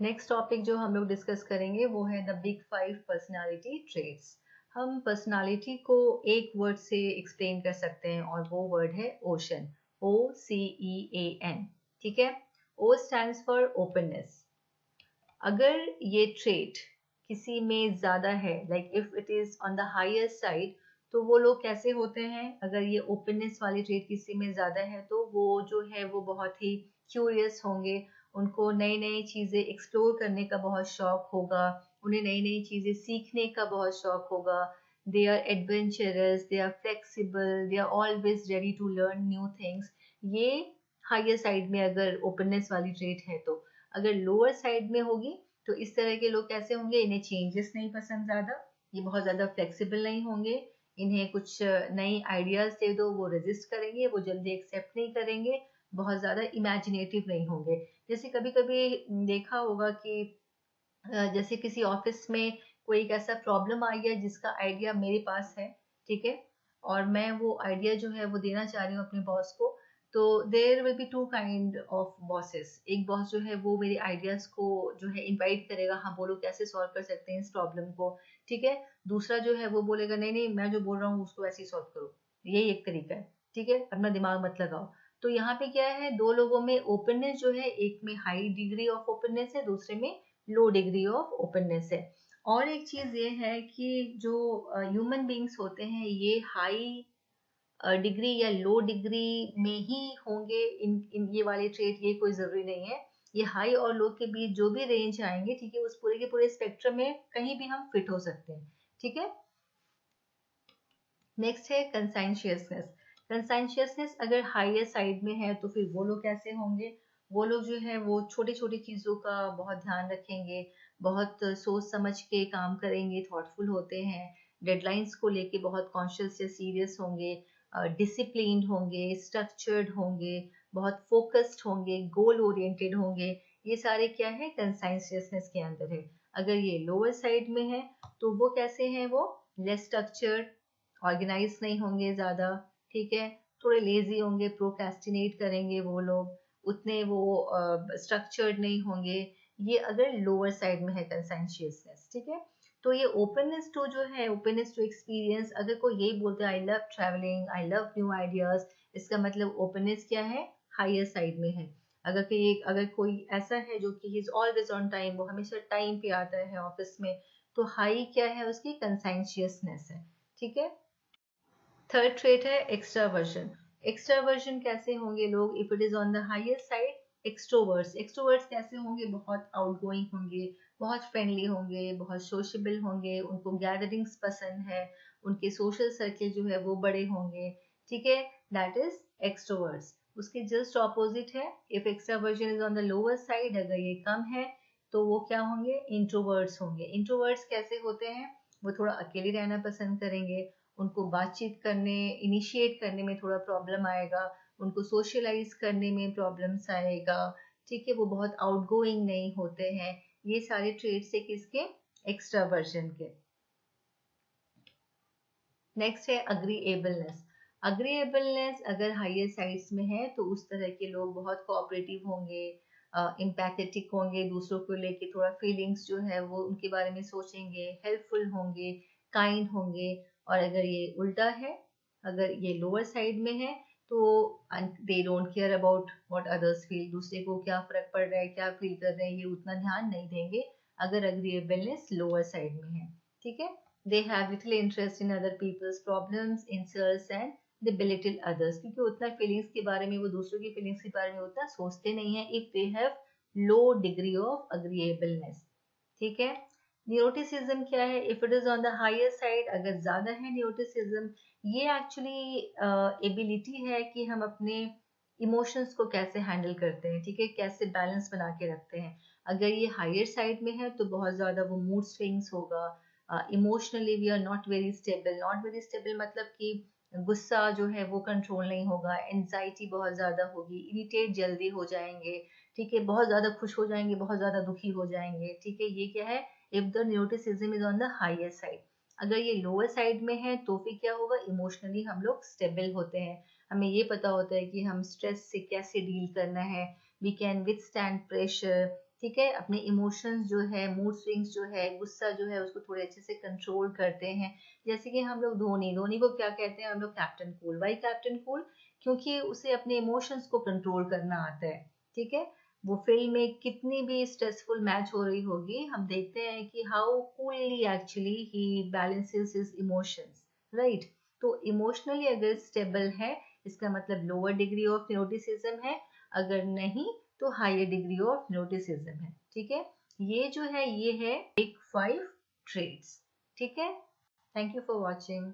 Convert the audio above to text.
Next topic जो हम लोग डिस्कस करेंगे वो है द बिग 5 पर्सनालिटी ट्रेट्स। हम पर्सनालिटी को एक वर्ड से एक्सप्लेन कर सकते हैं और वो वर्ड है ओशन। OCEAN। ठीक है। O stands for openness. अगर ये ट्रेट किसी में ज़्यादा है, like if it is on the higher side, तो वो लोग कैसे होते हैं? अगर ये ओपननेस वाली ट्रेट किसी में ज़्यादा है तो वो जो है वो बहुत ही क्यूरियस होंगे, उनको नई नई चीज़ें एक्सप्लोर करने का बहुत शौक होगा, उन्हें नई नई चीज़ें सीखने का बहुत शौक होगा। They are adventurous, they are flexible, they are always ready to learn new things. ये हायर साइड में अगर ओपननेस वाली ट्रेट है तो। अगर लोअर साइड में होगी तो इस तरह के लोग कैसे होंगे? इन्हें चेंजेस नहीं पसंद ज़्यादा, ये बहुत ज़्यादा फ्लेक्सिबल नहीं होंगे, इन्हें कुछ नई आइडियाज़ दे दो वो रेजिस्ट करेंगे, वो जल्दी एक्सेप्ट नहीं करेंगे, बहुत ज़्यादा इमेजिनेटिव नहीं होंगे। जैसे कभी कभी देखा होगा कि जैसे किसी ऑफिस में कोई एक ऐसा प्रॉब्लम आ गया जिसका आइडिया मेरे पास है, ठीक है, और मैं वो आइडिया जो है वो देना चाह रही हूँ अपने बॉस को। तो there will be two kind of bosses. एक बॉस जो है वो मेरे आइडियाज को जो है इनवाइट करेगा, हाँ बोलो कैसे सॉल्व कर सकते हैं इस प्रॉब्लम को, ठीक है। दूसरा जो है वो बोलेगा नहीं नहीं मैं जो बोल रहा हूँ उसको ऐसे ही सॉल्व करो। यही एक तरीका है, ठीक है, अपना दिमाग मत लगाओ। तो यहाँ पे क्या है, दो लोगों में ओपननेस जो है, एक में हाई डिग्री ऑफ ओपननेस है, दूसरे में लो डिग्री ऑफ ओपननेस है। और एक चीज ये है कि जो ह्यूमन बींग्स होते हैं ये हाई डिग्री या लो डिग्री में ही होंगे। इन ये वाले ट्रेट, ये कोई जरूरी नहीं है। ये हाई और लो के बीच जो भी रेंज आएंगे, ठीक है, उस पूरे के पूरे स्पेक्ट्रम में कहीं भी हम फिट हो सकते हैं, ठीक है। नेक्स्ट है कंसाइंशियसनेस। कंसाइंशियसनेस अगर हायर साइड में है तो फिर वो लोग कैसे होंगे? वो लोग जो है वो छोटी छोटी चीज़ों का बहुत ध्यान रखेंगे, बहुत सोच समझ के काम करेंगे, थॉटफुल होते हैं, डेडलाइंस को लेके बहुत कॉन्शियस या सीरियस होंगे, डिसिप्लिन्ड होंगे, स्ट्रक्चर्ड होंगे, बहुत फोकस्ड होंगे, गोल ओरिएंटेड होंगे। ये सारे क्या है? कंसाइंशियसनेस के अंदर है। अगर ये लोअर साइड में है तो वो कैसे हैं? वो लेस स्ट्रक्चर्ड, ऑर्गेनाइज नहीं होंगे ज़्यादा, ठीक है, थोड़े लेजी होंगे, प्रोक्रेस्टिनेट करेंगे वो लोग, उतने वो स्ट्रक्चर्ड नहीं होंगे। ये अगर लोअर साइड में है कंसेंशियसनेस, ठीक है। तो ये ओपननेस टू जो है, ओपननेस टू एक्सपीरियंस, अगर कोई यही बोलते हैं I love travelling, I love new ideas, इसका मतलब ओपननेस क्या है? हायर साइड में है। अगर कोई ऐसा है जो कि he is always on time, वो हमेशा टाइम पे आता है ऑफिस में, तो हाई क्या है उसकी? कंसेंशियसनेस है, ठीक है। थर्ड ट्रेट है एक्सट्रावर्जन। एक्सट्रावर्जन कैसे होंगे लोग? If it is on the higher side, extroverts. Extroverts कैसे होंगे? बहुत आउटगोइंग होंगे, बहुत फ्रेंडली होंगे, बहुत सोशेबल होंगे, उनको गैदरिंग्स पसंद है, उनके सोशल सर्किल जो है वो बड़े होंगे, ठीक है, दैट इज एक्सट्रोवर्ट्स। उसके जस्ट ऑपोजिट है, if extraversion is on the lower side, अगर ये कम है तो वो क्या होंगे? इंट्रोवर्ट्स होंगे। इंट्रोवर्ट्स कैसे होते हैं? वो थोड़ा अकेले रहना पसंद करेंगे, उनको बातचीत करने, इनिशिएट करने में थोड़ा प्रॉब्लम आएगा, उनको सोशलाइज करने में प्रॉब्लम्स आएगा, ठीक है, वो बहुत आउटगोइंग नहीं होते हैं। ये सारे ट्रेड्स है किसके? एक्सट्रावर्जन के। नेक्स्ट है अग्रीएबलनेस। अग्रीएबलनेस अगर हायर साइड्स में है तो उस तरह के लोग बहुत कोऑपरेटिव होंगे, एम्पैथेटिक होंगे, दूसरों को लेके थोड़ा फीलिंग्स जो है वो उनके बारे में सोचेंगे, हेल्पफुल होंगे, काइंड होंगे। और अगर ये उल्टा है, अगर ये लोअर साइड में है तो they don't care about what others feel, दूसरे को क्या फर्क पड़ रहा है, क्या फील कर रहे हैं, ये उतना ध्यान नहीं देंगे अगर अग्रीएबलनेस लोअर साइड में है, ठीक है। They have little interest in other people's problems, insults and they belittle others, क्योंकि उतना फीलिंग्स के बारे में, वो दूसरों की फीलिंग्स के बारे में उतना सोचते नहीं है if they have low degree of agreeableness, ठीक है। न्यूरोटिसिज्म क्या है? If it is on the higher side, अगर ज्यादा है न्यूरोटिसिज्म, ये एक्चुअली एबिलिटी है कि हम अपने इमोशंस को कैसे हैंडल करते हैं, ठीक है, कैसे बैलेंस बना के रखते हैं। अगर ये हायर साइड में है तो बहुत ज्यादा वो मूड स्विंग्स होगा, emotionally we are not very stable. Not very stable मतलब कि गुस्सा जो है वो कंट्रोल नहीं होगा, एंजाइटी बहुत ज्यादा होगी, इरिटेट जल्दी हो जाएंगे, ठीक है, बहुत ज्यादा खुश हो जाएंगे, बहुत ज्यादा दुखी हो जाएंगे, ठीक है। ये क्या है? If the neuroticism is on the higher side. अगर ये लोअर साइड में है तो फिर क्या होगा? इमोशनली हम लोग स्टेबल होते हैं, हमें ये पता होता है कि हम स्ट्रेस से कैसे डील करना है, वी कैन विथस्टैंड प्रेशर, ठीक है, अपने इमोशंस जो है, मूड स्विंग्स जो है, गुस्सा जो है उसको थोड़े अच्छे से कंट्रोल करते हैं। जैसे कि हम लोग धोनी को क्या कहते हैं हम लोग, captain cool. Why captain cool? क्योंकि उसे अपने इमोशंस को कंट्रोल करना आता है। ठीक है, वो फील्ड में कितनी भी स्ट्रेसफुल मैच हो रही होगी, हम देखते हैं कि how coolly actually he balances his emotions, right. तो इमोशनली अगर स्टेबल है, इसका मतलब लोअर डिग्री ऑफ न्यूरोटिसिज्म है, अगर नहीं तो हायर डिग्री ऑफ न्यूरोटिसिज्म है। ठीक है, ये जो है ये है बिग 5 ट्रेट्स। ठीक है, थैंक यू फॉर वॉचिंग।